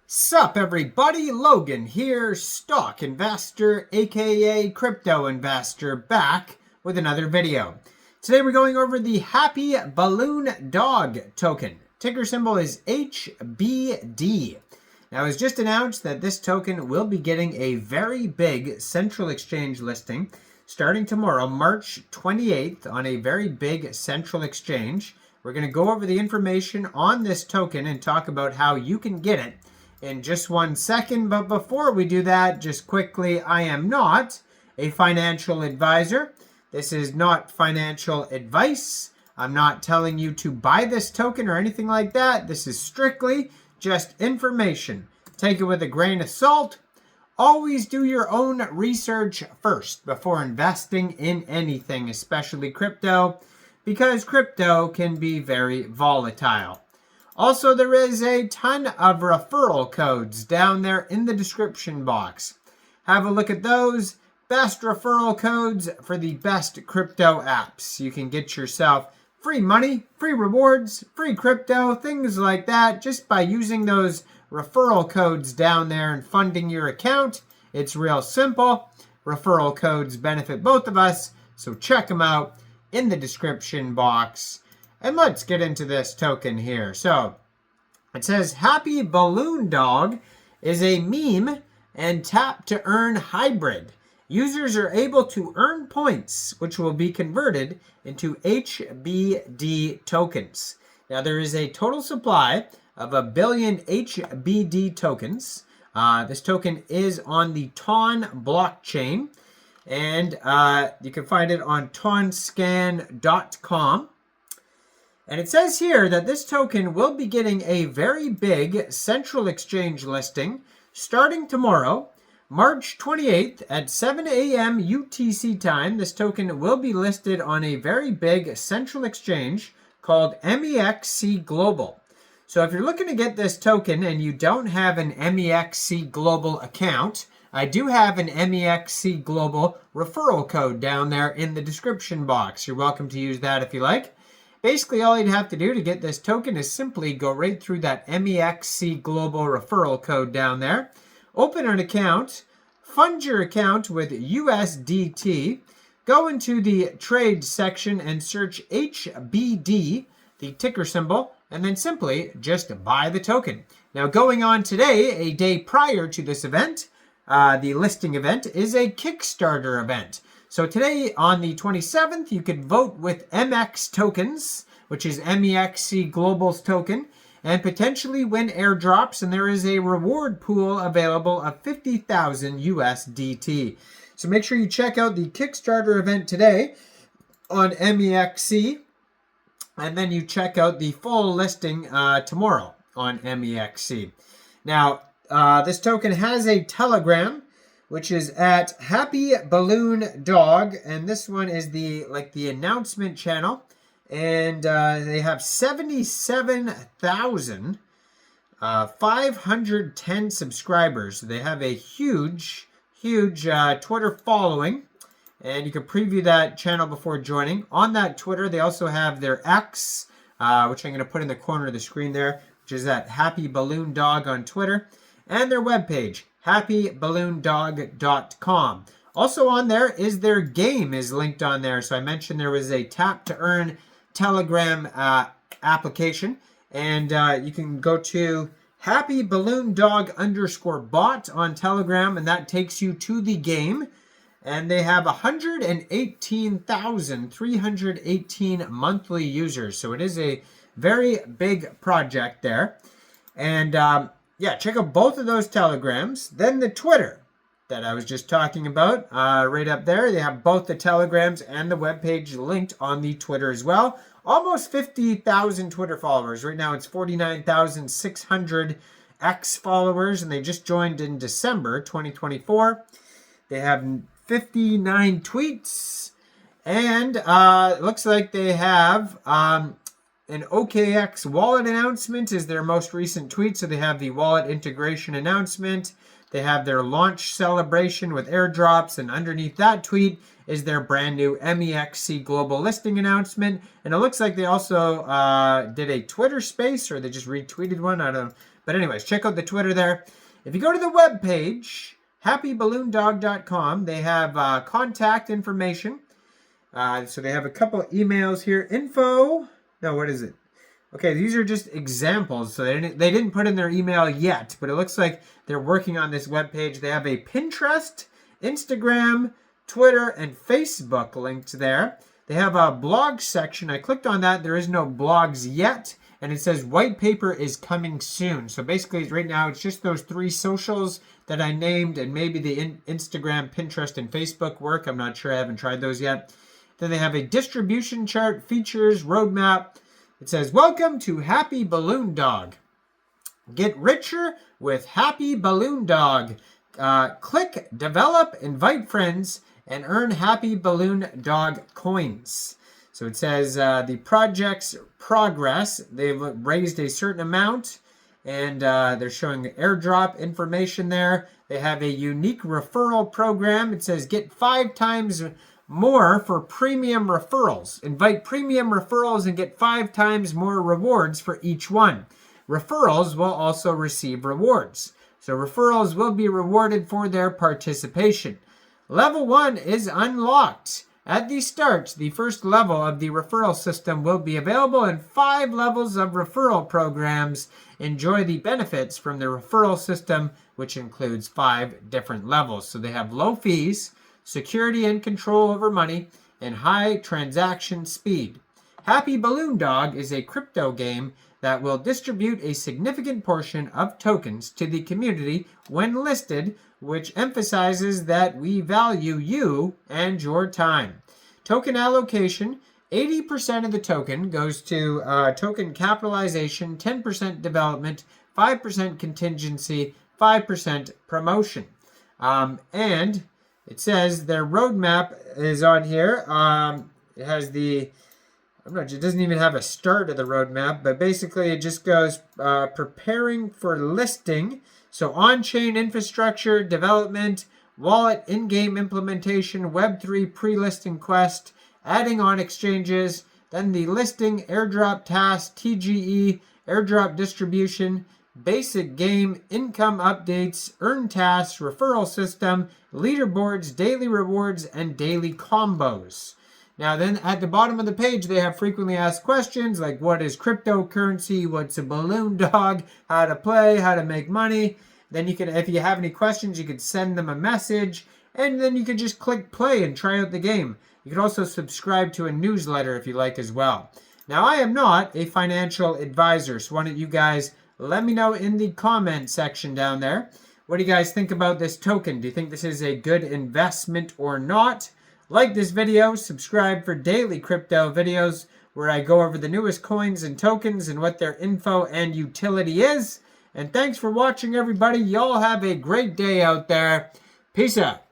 Sup everybody, Logan here, stock investor aka crypto investor, back with another video. Today we're going over the Happy Balloon Dog token. Ticker symbol is HBD. Now it was just announced that this token will be getting a very big central exchange listing starting tomorrow, March 28th, on a very big central exchange. We're going to go over the information on this token and talk about how you can get it in just 1 second. But before we do that, just quickly, I am not a financial advisor. This is not financial advice. I'm not telling you to buy this token or anything like that. This is strictly just information. Take it with a grain of salt. Always do your own research first before investing in anything, especially crypto, because crypto can be very volatile. Also, there is a ton of referral codes down there in the description box. Have a look at those. Best referral codes for the best crypto apps. You can get yourself free money, free rewards, free crypto, things like that, just by using those referral codes down there and funding your account. It's real simple. Referral codes benefit both of us, so check them out in the description box. And let's get into this token here. So it says Happy Balloon Dog is a meme and tap to earn hybrid. Users are able to earn points, which will be converted into HBD tokens. Now there is a total supply of 1 billion HBD tokens. This token is on the TON blockchain, and you can find it on tonscan.com. And it says here that this token will be getting a very big central exchange listing starting tomorrow, March 28th at 7 a.m. UTC time. This token will be listed on a very big central exchange called MEXC Global. So if you're looking to get this token and you don't have an MEXC Global account, I do have an MEXC Global referral code down there in the description box. You're welcome to use that if you like. Basically, all you'd have to do to get this token is simply go right through that MEXC Global referral code down there, open an account, fund your account with USDT, go into the trade section and search HBD, the ticker symbol, and then simply just buy the token. Now, going on today, a day prior to this event, the listing event, is a Kickstarter event. So today, on the 27th, you can vote with MX tokens, which is MEXC Global's token, and potentially win airdrops, and there is a reward pool available of 50,000 USDT. So make sure you check out the Kickstarter event today on MEXC, and then you check out the full listing tomorrow on MEXC. Now, this token has a Telegram, which is at Happy Balloon Dog, and this one is the announcement channel, and they have 77,510 subscribers. They have a huge Twitter following, and you can preview that channel before joining. On that Twitter, they also have their X, which I'm going to put in the corner of the screen there, which is at Happy Balloon Dog on Twitter, and their webpage, happyballoondog.com. Also on there is their game is linked on there. So I mentioned there was a tap to earn Telegram application, and you can go to happyballoondog_bot on Telegram, and that takes you to the game. And they have 118,318 monthly users. So it is a very big project there. And yeah, check out both of those Telegrams. Then the Twitter that I was just talking about, right up there. They have both the Telegrams and the webpage linked on the Twitter as well. Almost 50,000 Twitter followers. Right now it's 49,600 X followers, and they just joined in December 2024. They have 59 tweets, and it looks like they have an OKX wallet announcement is their most recent tweet. So they have the wallet integration announcement. They have their launch celebration with airdrops, and underneath that tweet is their brand new MEXC Global listing announcement. And it looks like they also did a Twitter space, or they just retweeted one. I don't know. But anyways, check out the Twitter there. If you go to the webpage, happyballoondog.com, they have contact information. So they have a couple emails here. Info. No, what is it? Okay, these are just examples. So they didn't put in their email yet, but it looks like they're working on this webpage. They have a Pinterest, Instagram, Twitter, and Facebook linked there. They have a blog section. I clicked on that. There is no blogs yet. And it says white paper is coming soon. So basically right now it's just those 3 socials that I named, and maybe the Instagram, Pinterest, and Facebook work. I'm not sure. I haven't tried those yet. Then they have a distribution chart, features, roadmap. It says, welcome to Happy Balloon Dog. Get richer with Happy Balloon Dog. Click, develop, invite friends, and earn Happy Balloon Dog coins. So it says the project's progress. They've raised a certain amount, and they're showing airdrop information there. They have a unique referral program. It says get 5 times more for premium referrals. Invite premium referrals and get 5 times more rewards for each one. Referrals will also receive rewards. So referrals will be rewarded for their participation. Level 1 is unlocked. At the start, the first level of the referral system will be available in 5 levels of referral programs. Enjoy the benefits from the referral system, which includes 5 different levels. So they have low fees, security and control over money, and high transaction speed. Happy Balloon Dog is a crypto game that will distribute a significant portion of tokens to the community when listed, which emphasizes that we value you and your time. Token allocation, 80% of the token goes to token capitalization, 10% development, 5% contingency, 5% promotion. And it says their roadmap is on here. It has it doesn't even have a start of the roadmap, but basically it just goes preparing for listing. So on-chain infrastructure, development, wallet, in-game implementation, Web3 pre-listing quest, adding on exchanges, then the listing, airdrop task, TGE, airdrop distribution, basic game, income updates, earn tasks, referral system, leaderboards, daily rewards, and daily combos. Now then at the bottom of the page, they have frequently asked questions like what is cryptocurrency, what's a balloon dog, how to play, how to make money. Then you can, if you have any questions, you could send them a message, and then you could just click play and try out the game. You can also subscribe to a newsletter if you like as well. Now I am not a financial advisor, so why don't you guys let me know in the comment section down there. What do you guys think about this token? Do you think this is a good investment or not? Like this video, subscribe for daily crypto videos where I go over the newest coins and tokens and what their info and utility is. And thanks for watching, everybody. Y'all have a great day out there. Peace out.